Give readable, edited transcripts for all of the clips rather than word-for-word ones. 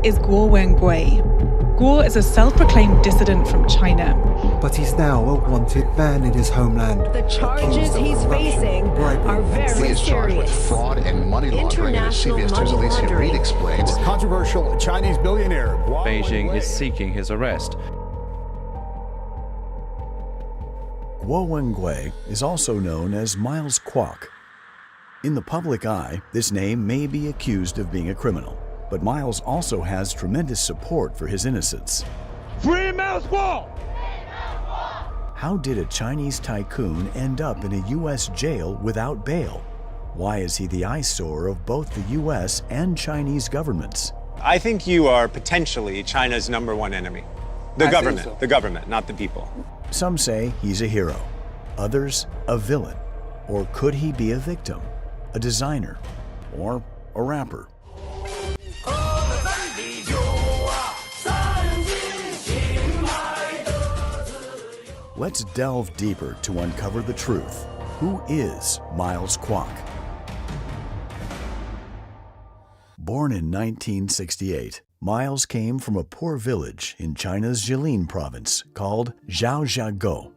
is Guo Wengui. Guo is a self-proclaimed dissident from China. But he's now a wanted man in his homeland. The charges he's facing are very He is charged with serious. fraud and money laundering, and as CBS 2's Alicia Reed explains. Controversial Chinese billionaire. Beijing is seeking his arrest. Guo Wengui is also known as Miles Guo. In the public eye, this name may be accused of being a criminal, but Miles also has tremendous support for his innocence. Free Miles Guo! How did a Chinese tycoon end up in a U.S. jail without bail? Why is he the eyesore of both the U.S. and Chinese governments? I think you are potentially China's #1 enemy. The government, not the people. Some say he's a hero, others a villain. Or could he be a victim, a designer, or a rapper? Let's delve deeper to uncover the truth. Who is Miles Guo? Born in 1968, Miles came from a poor village in China's Jilin province called Zhaozhago.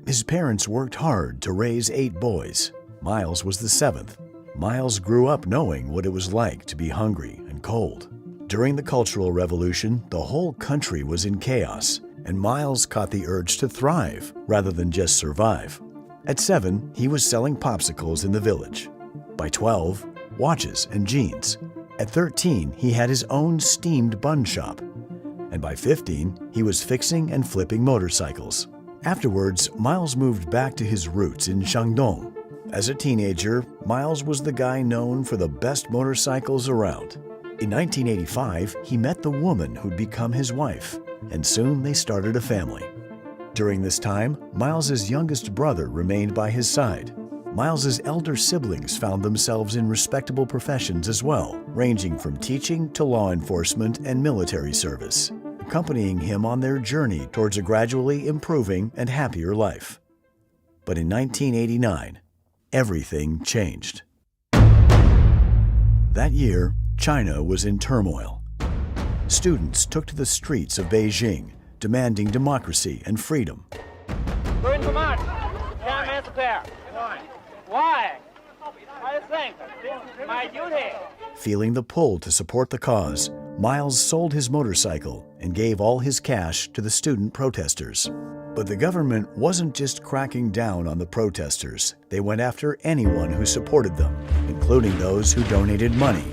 His parents worked hard to raise 8 boys. Miles was the 7th. Miles grew up knowing what it was like to be hungry and cold. During the Cultural Revolution, the whole country was in chaos, and Miles caught the urge to thrive rather than just survive. At 7, he was selling popsicles in the village. By 12, watches and jeans. At 13, he had his own steamed bun shop. And by 15, he was fixing and flipping motorcycles. Afterwards, Miles moved back to his roots in Shandong. As a teenager, Miles was the guy known for the best motorcycles around. In 1985, he met the woman who'd become his wife, and soon they started a family. During this time, Miles's youngest brother remained by his side. Miles's elder siblings found themselves in respectable professions as well, ranging from teaching to law enforcement and military service, accompanying him on their journey towards a gradually improving and happier life. But in 1989, everything changed. That year, China was in turmoil. Students took to the streets of Beijing, demanding democracy and freedom. Going to march. 10 minutes there. Why? I think this is my duty. Feeling the pull to support the cause, Miles sold his motorcycle and gave all his cash to the student protesters. But the government wasn't just cracking down on the protesters. They went after anyone who supported them, including those who donated money.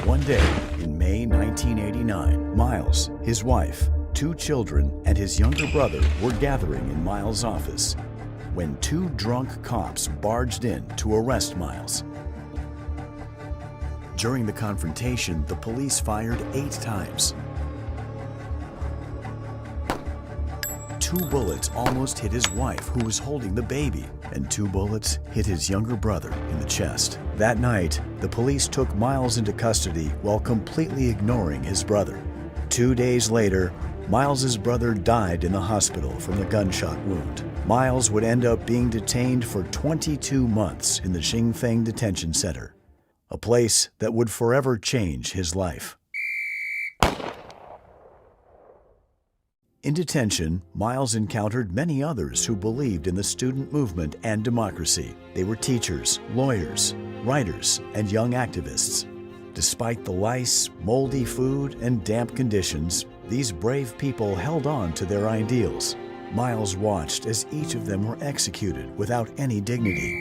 One day, in May 1989, Miles, his wife, 2 children, and his younger brother were gathering in Miles' office when 2 drunk cops barged in to arrest Miles. During the confrontation, the police fired 8 times. 2 bullets almost hit his wife, who was holding the baby, and 2 bullets hit his younger brother in the chest. That night, the police took Miles into custody while completely ignoring his brother. 2 days later, Miles's brother died in the hospital from the gunshot wound. Miles would end up being detained for 22 months in the Xingfeng Detention Center, a place that would forever change his life. In detention, Miles encountered many others who believed in the student movement and democracy. They were teachers, lawyers, writers, and young activists. Despite the lice, moldy food, and damp conditions, these brave people held on to their ideals. Miles watched as each of them were executed without any dignity.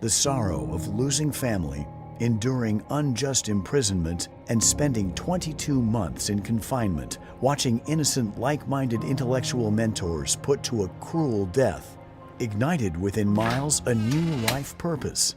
The sorrow of losing family, enduring unjust imprisonment, and spending 22 months in confinement, watching innocent, like-minded intellectual mentors put to a cruel death, ignited within Miles a new life purpose.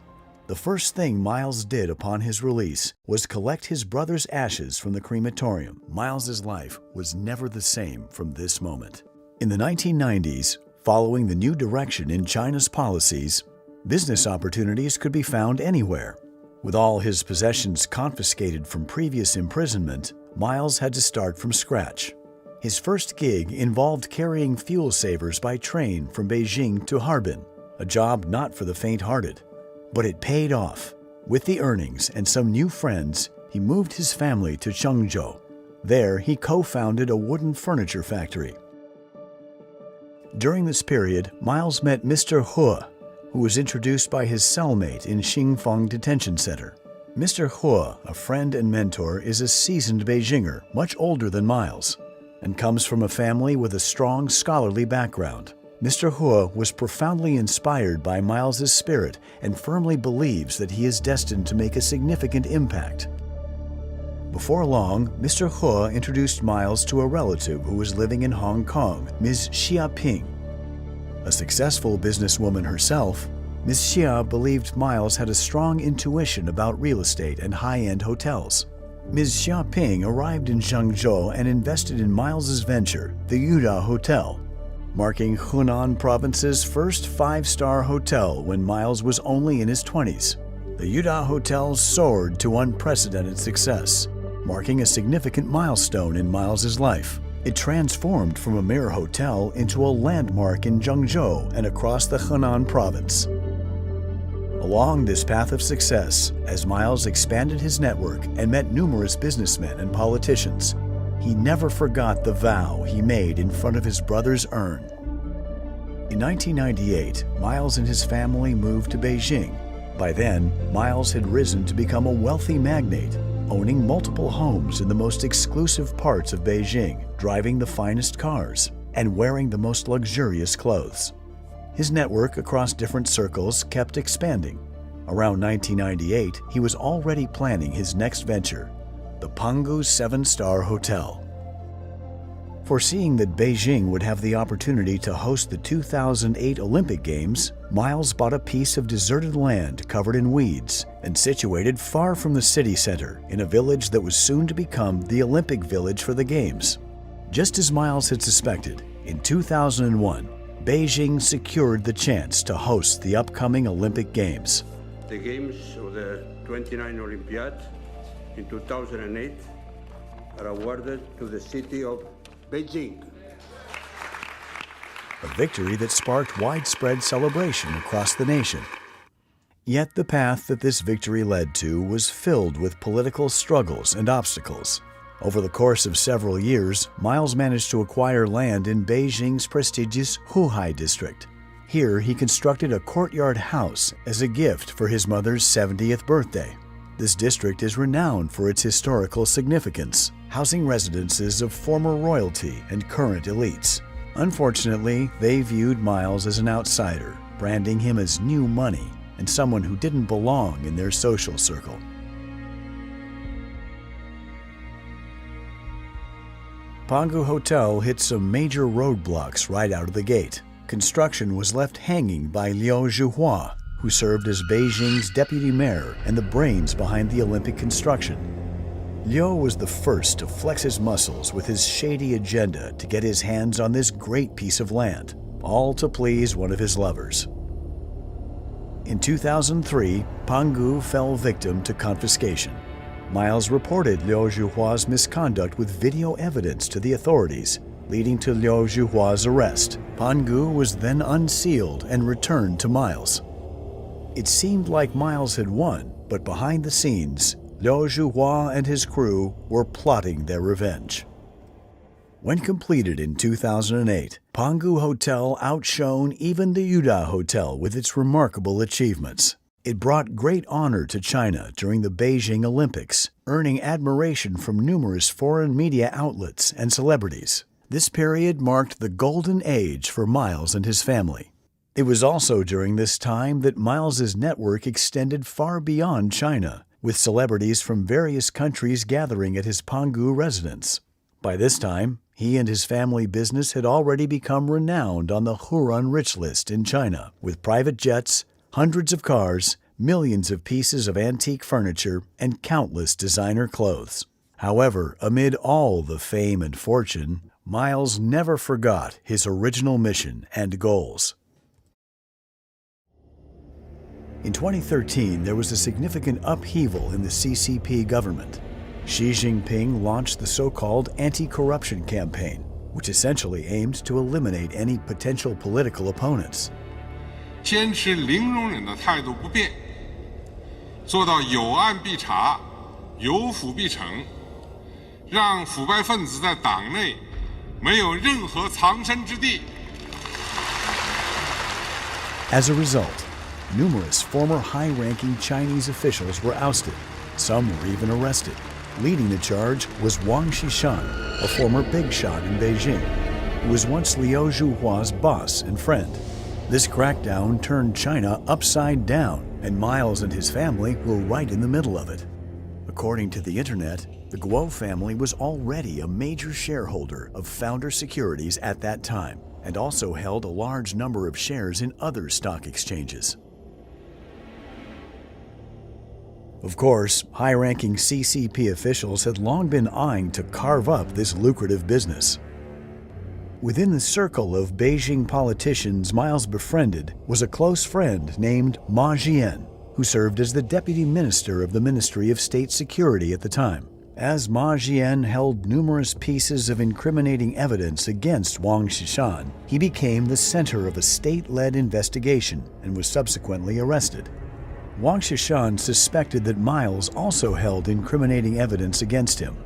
The first thing Miles did upon his release was collect his brother's ashes from the crematorium. Miles's life was never the same from this moment. In the 1990s, following the new direction in China's policies, business opportunities could be found anywhere. With all his possessions confiscated from previous imprisonment, Miles had to start from scratch. His first gig involved carrying fuel savers by train from Beijing to Harbin, a job not for the faint-hearted. But it paid off. With the earnings and some new friends, he moved his family to Chengzhou. There, he co-founded a wooden furniture factory. During this period, Miles met Mr. He, who was introduced by his cellmate in Xingfang Detention Center. Mr. He, a friend and mentor, is a seasoned Beijinger, much older than Miles, and comes from a family with a strong scholarly background. Mr. He was profoundly inspired by Miles's spirit and firmly believes that he is destined to make a significant impact. Before long, Mr. He introduced Miles to a relative who was living in Hong Kong, Ms. Xia Ping. A successful businesswoman herself, Ms. Xia believed Miles had a strong intuition about real estate and high-end hotels. Ms. Xia Ping arrived in Zhengzhou and invested in Miles's venture, the Yuda Hotel, marking Hunan Province's first five-star hotel when Miles was only in his 20s. The Yuda Hotel soared to unprecedented success, marking a significant milestone in Miles's life. It transformed from a mere hotel into a landmark in Zhengzhou and across the Hunan Province. Along this path of success, as Miles expanded his network and met numerous businessmen and politicians, he never forgot the vow he made in front of his brother's urn. In 1998, Miles and his family moved to Beijing. By then, Miles had risen to become a wealthy magnate, owning multiple homes in the most exclusive parts of Beijing, driving the finest cars, and wearing the most luxurious clothes. His network across different circles kept expanding. Around 1998, he was already planning his next venture, the Pangu 7-Star Hotel. Foreseeing that Beijing would have the opportunity to host the 2008 Olympic Games, Miles bought a piece of deserted land covered in weeds and situated far from the city center in a village that was soon to become the Olympic Village for the Games. Just as Miles had suspected, in 2001, Beijing secured the chance to host the upcoming Olympic Games. The Games of the 29th Olympiad in 2008 are awarded to the city of Beijing. A victory that sparked widespread celebration across the nation. Yet the path that this victory led to was filled with political struggles and obstacles. Over the course of several years, Miles managed to acquire land in Beijing's prestigious Huhai district. Here, he constructed a courtyard house as a gift for his mother's 70th birthday. This district is renowned for its historical significance, housing residences of former royalty and current elites. Unfortunately, they viewed Miles as an outsider, branding him as new money and someone who didn't belong in their social circle. Pangu Hotel hit some major roadblocks right out of the gate. Construction was left hanging by Liu Zhuhua, who served as Beijing's deputy mayor and the brains behind the Olympic construction. Liu was the first to flex his muscles with his shady agenda to get his hands on this great piece of land, all to please one of his lovers. In 2003, Pangu fell victim to confiscation. Miles reported Liu Zhuhua's misconduct with video evidence to the authorities, leading to Liu Zhuhua's arrest. Pangu was then unsealed and returned to Miles. It seemed like Miles had won, but behind the scenes, Liu Zhuhua and his crew were plotting their revenge. When completed in 2008, Pangu Hotel outshone even the Yuda Hotel with its remarkable achievements. It brought great honor to China during the Beijing Olympics, earning admiration from numerous foreign media outlets and celebrities. This period marked the golden age for Miles and his family. It was also during this time that Miles's network extended far beyond China, with celebrities from various countries gathering at his Pangu residence. By this time, he and his family business had already become renowned on the Huron Rich List in China, with private jets, hundreds of cars, millions of pieces of antique furniture, and countless designer clothes. However, amid all the fame and fortune, Miles never forgot his original mission and goals. In 2013, there was a significant upheaval in the CCP government. Xi Jinping launched the so-called anti-corruption campaign, which essentially aimed to eliminate any potential political opponents. 坚持零容忍的态度不变，做到有案必查，有腐必惩，让腐败分子在党内没有任何藏身之地。As a result, numerous former high-ranking Chinese officials were ousted. Some were even arrested. Leading the charge was Wang Xishan, a former big shot in Beijing, who was once Liu Zhuhua's boss and friend. This crackdown turned China upside down, and Miles and his family were right in the middle of it. According to the internet, the Guo family was already a major shareholder of Founder Securities at that time, and also held a large number of shares in other stock exchanges. Of course, high-ranking CCP officials had long been eyeing to carve up this lucrative business. Within the circle of Beijing politicians Miles befriended was a close friend named Ma Jian, who served as the deputy minister of the Ministry of State Security at the time. As Ma Jian held numerous pieces of incriminating evidence against Wang Xishan, he became the center of a state-led investigation and was subsequently arrested. Wang Xishan suspected that Miles also held incriminating evidence against him.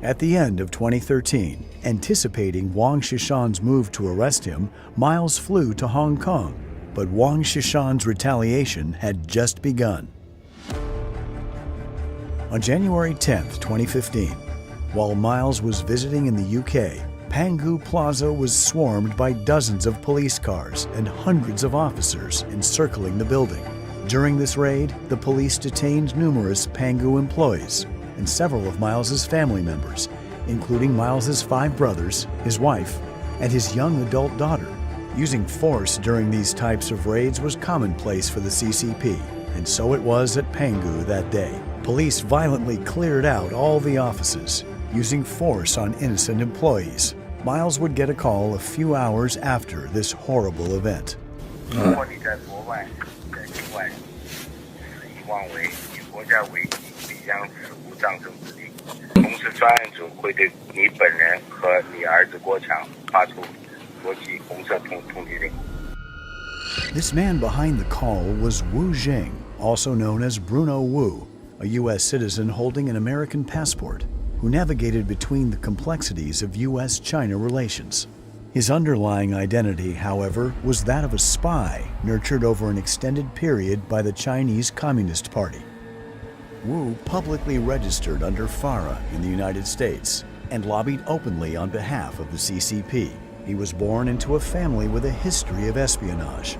At the end of 2013, anticipating Wang Xishan's move to arrest him, Miles flew to Hong Kong, but Wang Xishan's retaliation had just begun. On January 10, 2015, while Miles was visiting in the UK, Pangu Plaza was swarmed by dozens of police cars and hundreds of officers encircling the building. During this raid, the police detained numerous Pangu employees and several of Miles's family members, including Miles's 5 brothers, his wife, and his young adult daughter. Using force during these types of raids was commonplace for the CCP, and so it was at Pangu that day. Police violently cleared out all the offices, using force on innocent employees. Miles would get a call a few hours after this horrible event. This man behind the call was Wu Jing, also known as Bruno Wu, a U.S. citizen holding an American passport, who navigated between the complexities of U.S.-China relations. His underlying identity, however, was that of a spy nurtured over an extended period by the Chinese Communist Party. Wu publicly registered under FARA in the United States and lobbied openly on behalf of the CCP. He was born into a family with a history of espionage.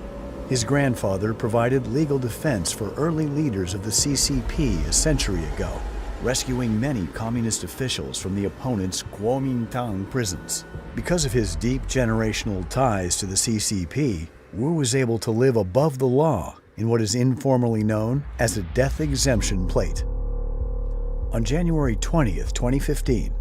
His grandfather provided legal defense for early leaders of the CCP a century ago, rescuing many communist officials from the opponent's Kuomintang prisons. Because of his deep generational ties to the CCP, Wu was able to live above the law in what is informally known as a death exemption plate. On January 20th, 2015,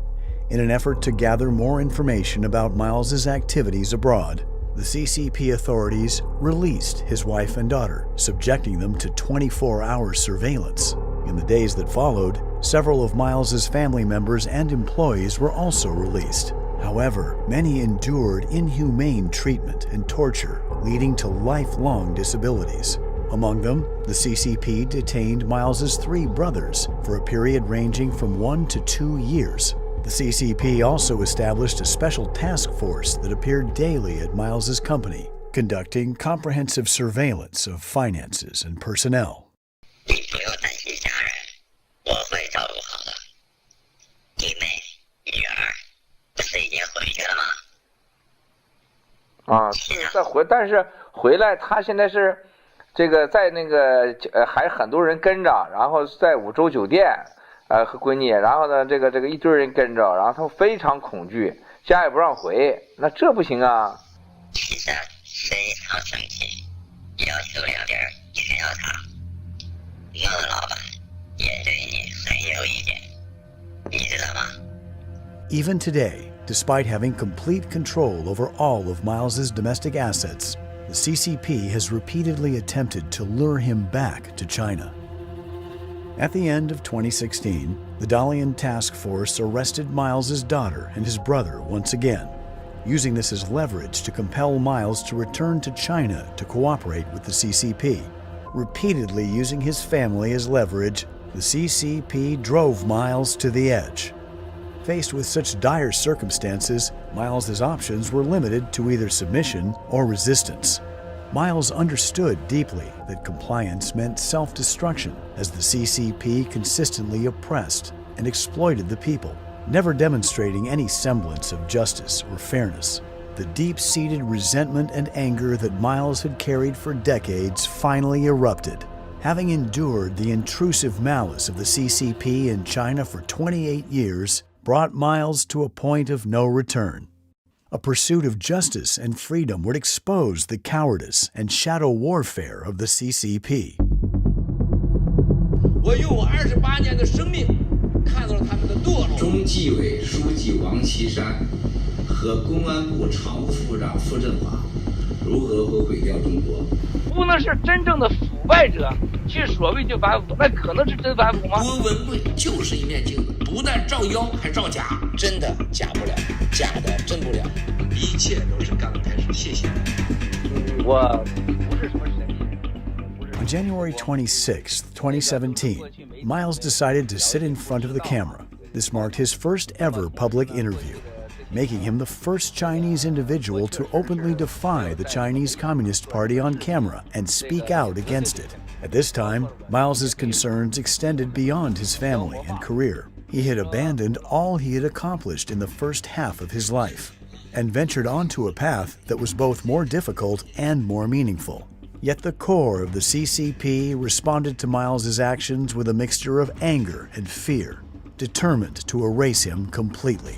in an effort to gather more information about Miles's activities abroad, the CCP authorities released his wife and daughter, subjecting them to 24-hour surveillance. In the days that followed, several of Miles's family members and employees were also released. However, many endured inhumane treatment and torture, leading to lifelong disabilities. Among them, the CCP detained Miles's 3 brothers for a period ranging from 1 to 2 years. The CCP also established a special task force that appeared daily at Miles's company, conducting comprehensive surveillance of finances and personnel. Even today, despite having complete control over all of Miles's domestic assets, the CCP has repeatedly attempted to lure him back to China. At the end of 2016, the Dalian task force arrested Miles's daughter and his brother once again, using this as leverage to compel Miles to return to China to cooperate with the CCP. Repeatedly using his family as leverage, the CCP drove Miles to the edge. Faced with such dire circumstances, Miles's options were limited to either submission or resistance. Miles understood deeply that compliance meant self-destruction, as the CCP consistently oppressed and exploited the people, never demonstrating any semblance of justice or fairness. The deep-seated resentment and anger that Miles had carried for decades finally erupted. Having endured the intrusive malice of the CCP in China for 28 years, brought Miles to a point of no return. A pursuit of justice and freedom would expose the cowardice and shadow warfare of the CCP. 我用我28年的生命看到了他们的堕落。中纪委书记王岐山和公安部常务副部长傅政华如何会毁掉中国？不能是真正的腐败者去所谓就反腐，那可能是真反腐吗？郭文贵就是一面镜子，不但照妖还照假，真的假不了，假的真不了，一切都是刚开始。谢谢。我不是什么神秘人。On January 26, 2017, Miles decided to sit in front of the camera. This marked his first ever public interview, making him the first Chinese individual to openly defy the Chinese Communist Party on camera and speak out against it. At this time, Miles's concerns extended beyond his family and career. He had abandoned all he had accomplished in the first half of his life and ventured onto a path that was both more difficult and more meaningful. Yet the core of the CCP responded to Miles's actions with a mixture of anger and fear, determined to erase him completely.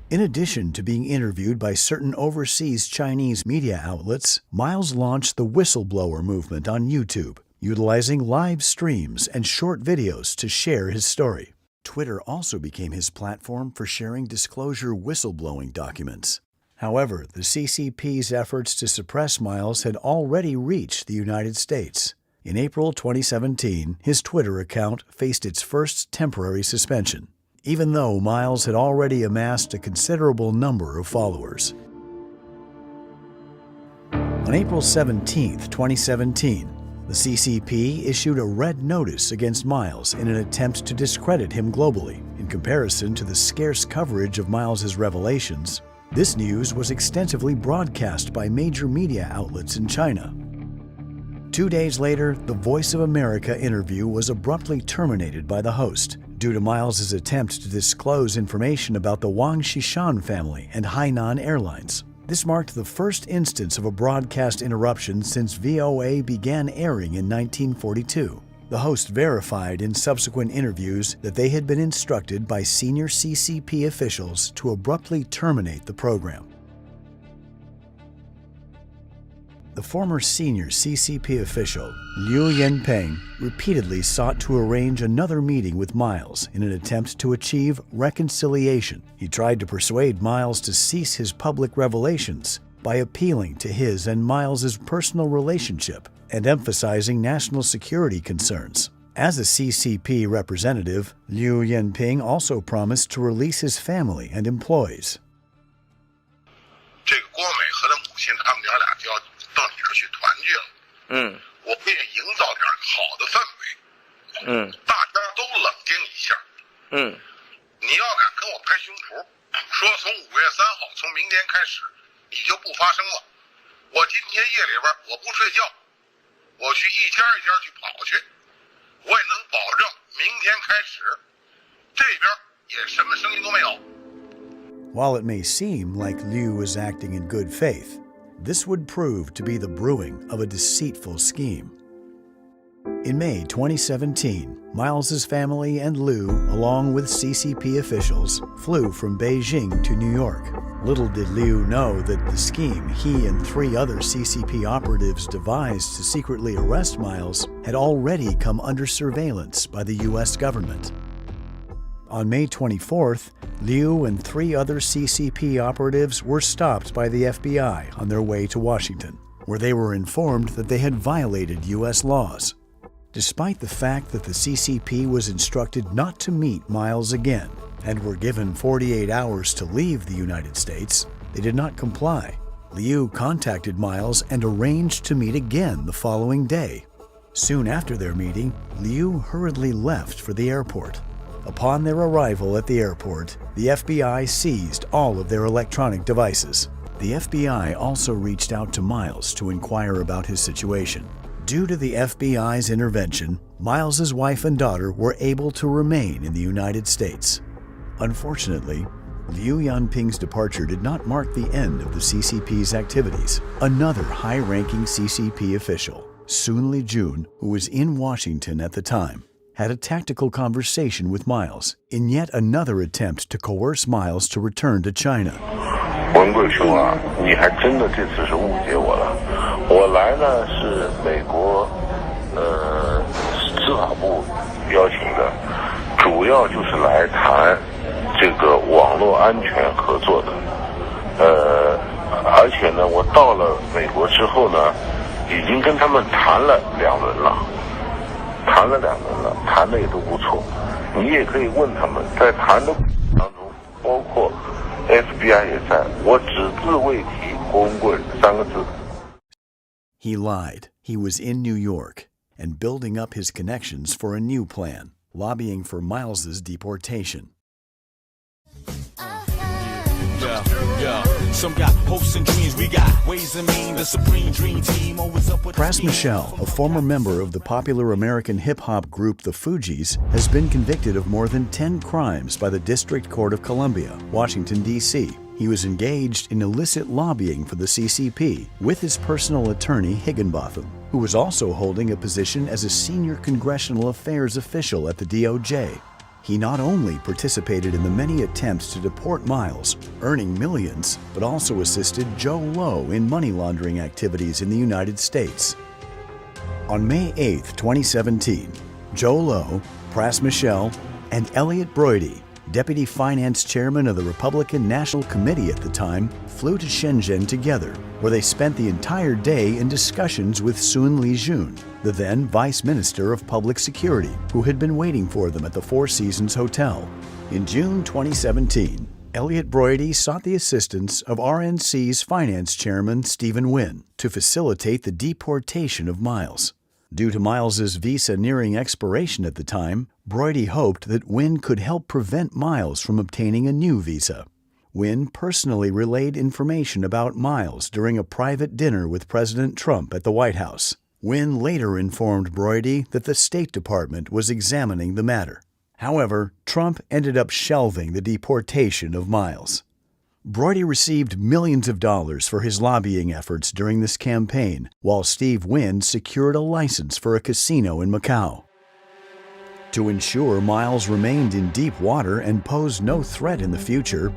In addition to being interviewed by certain overseas Chinese media outlets, Miles launched the whistleblower movement on YouTube, utilizing live streams and short videos to share his story. Twitter also became his platform for sharing disclosure whistleblowing documents. However, the CCP's efforts to suppress Miles had already reached the United States. In April 2017, his Twitter account faced its first temporary suspension, even though Miles had already amassed a considerable number of followers. On April 17, 2017, the CCP issued a red notice against Miles in an attempt to discredit him globally. In comparison to the scarce coverage of Miles's revelations, this news was extensively broadcast by major media outlets in China. 2 days later, the Voice of America interview was abruptly terminated by the host due to Miles's attempt to disclose information about the Wang Xishan family and Hainan Airlines. This marked the first instance of a broadcast interruption since VOA began airing in 1942. The host verified in subsequent interviews that they had been instructed by senior CCP officials to abruptly terminate the program. The former senior CCP official, Liu Yanpeng, repeatedly sought to arrange another meeting with Miles in an attempt to achieve reconciliation. He tried to persuade Miles to cease his public revelations by appealing to his and Miles's personal relationship and emphasizing national security concerns. As a CCP representative, Liu Yanpeng also promised to release his family and employees. 这个郭美和他母亲，他们娘俩就要到你这儿去团聚了。我们也营造点好的氛围。大家都冷静一下。你要敢跟我拍胸脯，说从5月3号，从明天开始，你就不发生了。我今天夜里边我不睡觉，我去一家一家去跑去，我也能保证明天开始，这边也什么声音都没有。While it may seem like Liu was acting in good faith, this would prove to be the brewing of a deceitful scheme. In May 2017, Miles's family and Liu, along with CCP officials, flew from Beijing to New York. Little did Liu know that the scheme he and 3 other CCP operatives devised to secretly arrest Miles had already come under surveillance by the U.S. government. On May 24th, Liu and 3 other CCP operatives were stopped by the FBI on their way to Washington, where they were informed that they had violated U.S. laws. Despite the fact that the CCP was instructed not to meet Miles again and were given 48 hours to leave the United States, they did not comply. Liu contacted Miles and arranged to meet again the following day. Soon after their meeting, Liu hurriedly left for the airport. Upon their arrival at the airport, the FBI seized all of their electronic devices. The FBI also reached out to Miles to inquire about his situation. Due to the FBI's intervention, Miles's wife and daughter were able to remain in the United States. Unfortunately, Liu Yanping's departure did not mark the end of the CCP's activities. Another high-ranking CCP official, Sun Lijun, who was in Washington at the time, had a tactical conversation with Miles in yet another attempt to coerce Miles to return to China. 文贵兄啊，你还真的这次是误解我了。我来呢是美国司法部邀请的，主要就是来谈这个网络安全合作的。而且呢，我到了美国之后呢，已经跟他们谈了2轮了，谈的也都不错。你也可以问他们，在谈的当中，包括 FBI 也在，我只字未提郭文贵3个字。He lied. He was in New York and building up his connections for a new plan, lobbying for Miles's deportation. Pras Michel, a former member of the popular American hip-hop group The Fugees, has been convicted of more than 10 crimes by the District Court of Columbia, Washington, D.C. He was engaged in illicit lobbying for the CCP with his personal attorney Higginbotham, who was also holding a position as a senior congressional affairs official at the DOJ. He not only participated in the many attempts to deport Miles, earning millions, but also assisted Joe Lowe in money laundering activities in the United States. On May 8, 2017, Joe Lowe, Pras Michel, and Elliot Broidy, Deputy Finance Chairman of the Republican National Committee at the time, flew to Shenzhen together, where they spent the entire day in discussions with Sun Lijun, the then Vice Minister of Public Security, who had been waiting for them at the Four Seasons Hotel. In June 2017, Elliot Broidy sought the assistance of RNC's Finance Chairman Stephen Wynn to facilitate the deportation of Miles. Due to Miles's visa nearing expiration at the time, Broidy hoped that Wynn could help prevent Miles from obtaining a new visa. Wynn personally relayed information about Miles during a private dinner with President Trump at the White House. Wynn later informed Broidy that the State Department was examining the matter. However, Trump ended up shelving the deportation of Miles. Broidy received millions of dollars for his lobbying efforts during this campaign, while Steve Wynn secured a license for a casino in Macau. To ensure Miles remained in deep water and posed no threat in the future,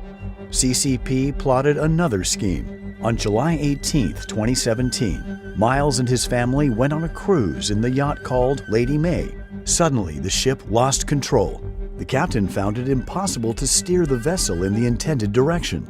CCP plotted another scheme. On July 18, 2017, Miles and his family went on a cruise in the yacht called Lady May. Suddenly, the ship lost control. The captain found it impossible to steer the vessel in the intended direction.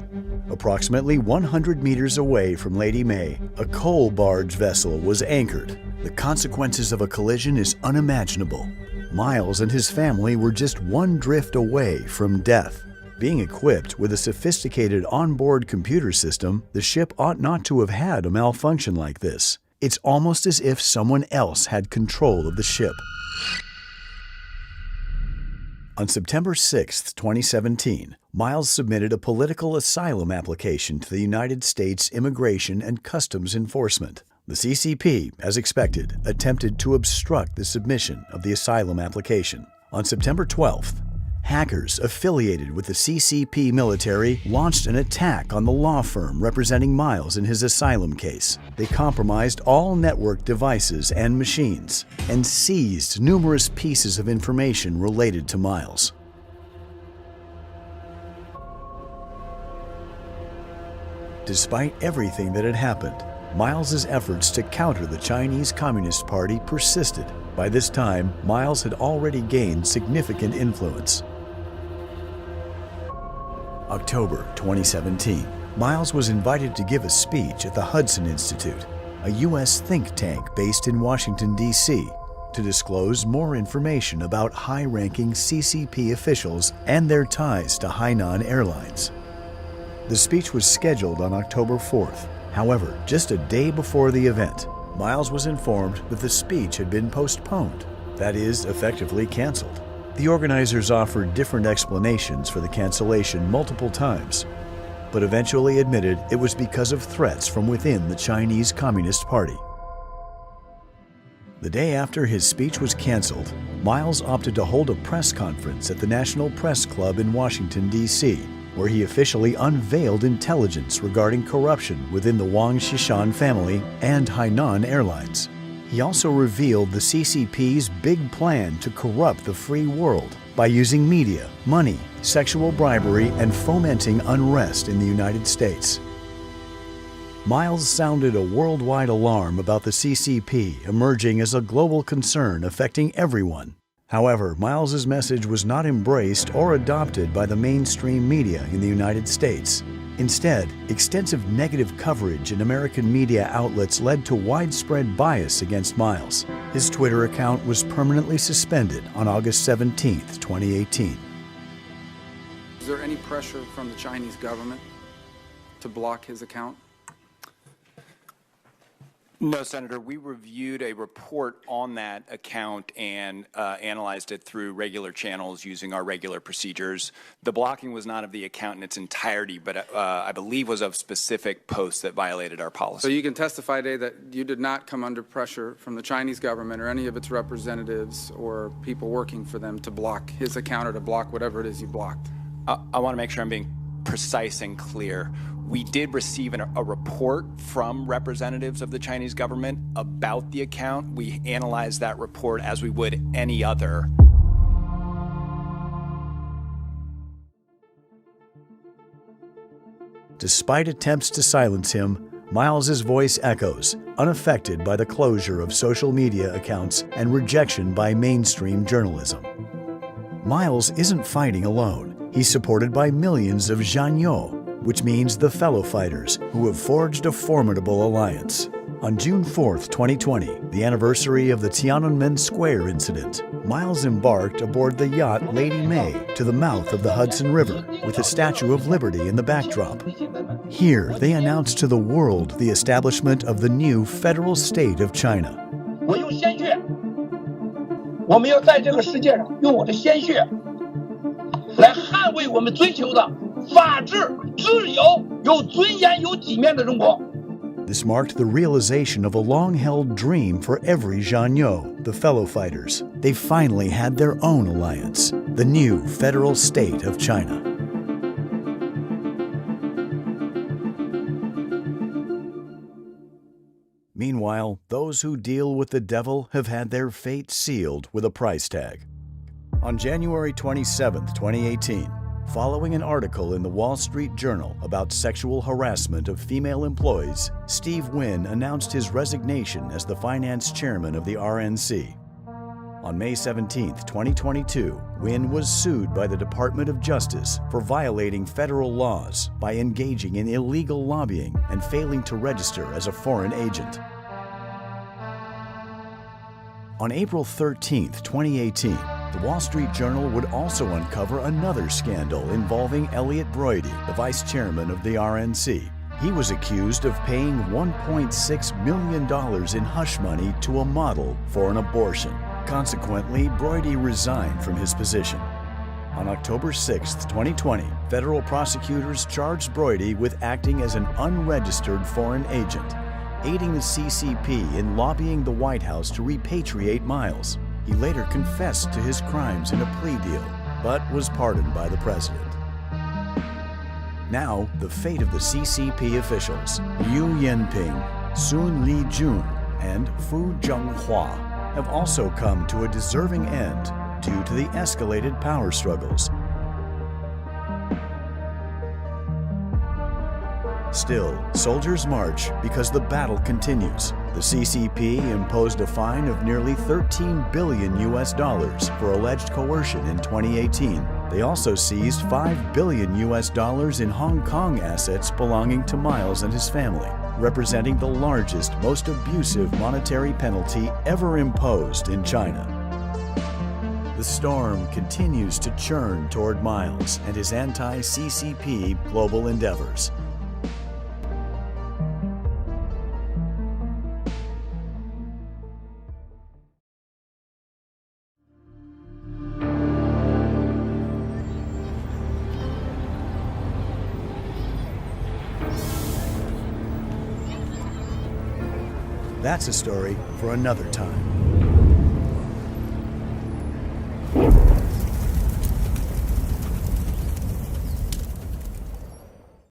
Approximately 100 meters away from Lady May, a coal barge vessel was anchored. The consequences of a collision is unimaginable. Miles and his family were just one drift away from death. Being equipped with a sophisticated onboard computer system, the ship ought not to have had a malfunction like this. It's almost as if someone else had control of the ship. On September 6, 2017, Miles submitted a political asylum application to the United States Immigration and Customs Enforcement. The CCP, as expected, attempted to obstruct the submission of the asylum application. On September 12th, hackers affiliated with the CCP military launched an attack on the law firm representing Miles in his asylum case. They compromised all network devices and machines and seized numerous pieces of information related to Miles. Despite everything that had happened, Miles's efforts to counter the Chinese Communist Party persisted. By this time, Miles had already gained significant influence. October 2017, Miles was invited to give a speech at the Hudson Institute, a U.S. think tank based in Washington, D.C., to disclose more information about high-ranking CCP officials and their ties to Hainan Airlines. The speech was scheduled on October 4th. However, just a day before the event, Miles was informed that the speech had been postponed, that is, effectively canceled. The organizers offered different explanations for the cancellation multiple times, but eventually admitted it was because of threats from within the Chinese Communist Party. The day after his speech was canceled, Miles opted to hold a press conference at the National Press Club in Washington, D.C., where he officially unveiled intelligence regarding corruption within the Wang Xishan family and Hainan Airlines. He also revealed the CCP's big plan to corrupt the free world by using media, money, sexual bribery, and fomenting unrest in the United States. Miles sounded a worldwide alarm about the CCP emerging as a global concern affecting everyone. However, Miles's message was not embraced or adopted by the mainstream media in the United States. Instead, extensive negative coverage in American media outlets led to widespread bias against Miles. His Twitter account was permanently suspended on August 17, 2018. Is there any pressure from the Chinese government to block his account? No, Senator. We reviewed a report on that account and analyzed it through regular channels using our regular procedures. The blocking was not of the account in its entirety, but I believe was of specific posts that violated our policy. So you can testify today that you did not come under pressure from the Chinese government or any of its representatives or people working for them to block his account or to block whatever it is you blocked. I want to make sure I'm being precise and clear. We did receive a report from representatives of the Chinese government about the account. We analyzed that report as we would any other. Despite attempts to silence him, Miles's voice echoes, unaffected by the closure of social media accounts and rejection by mainstream journalism. Miles isn't fighting alone. He's supported by millions of Zhanyo, which means the fellow fighters, who have forged a formidable alliance. On June 4, 2020, the anniversary of the Tiananmen Square incident, Miles embarked aboard the yacht Lady May to the mouth of the Hudson River with the Statue of Liberty in the backdrop. Here, they announced to the world the establishment of the new federal state of China. 我用鲜血，我们要在这个世界上用我的鲜血来捍卫我们追求的法治、自由、有尊严、有体面的中国。 This marked the realization of a long-held dream for every Zhanyo, the fellow fighters. They finally had their own alliance, the new federal state of China. Meanwhile, those who deal with the devil have had their fate sealed with a price tag. On January 27, 2018, following an article in the Wall Street Journal about sexual harassment of female employees, Steve Wynn announced his resignation as the finance chairman of the RNC. On May 17, 2022, Wynn was sued by the Department of Justice for violating federal laws by engaging in illegal lobbying and failing to register as a foreign agent. On April 13, 2018, the Wall Street Journal would also uncover another scandal involving Elliot Broidy, the vice chairman of the RNC. He was accused of paying $1.6 million in hush money to a model for an abortion. Consequently, Broidy resigned from his position. On October 6, 2020, federal prosecutors charged Broidy with acting as an unregistered foreign agent, aiding the CCP in lobbying the White House to repatriate Miles. He later confessed to his crimes in a plea deal, but was pardoned by the president. Now, the fate of the CCP officials, Liu Yanping, Sun Lijun, and Fu Zhenghua, have also come to a deserving end due to the escalated power struggles. Still, soldiers march because the battle continues. The CCP imposed a fine of nearly $13 billion for alleged coercion in 2018. They also seized $5 billion in Hong Kong assets belonging to Miles and his family, representing the largest, most abusive monetary penalty ever imposed in China. The storm continues to churn toward Miles and his anti-CCP global endeavors. That's a story for another time.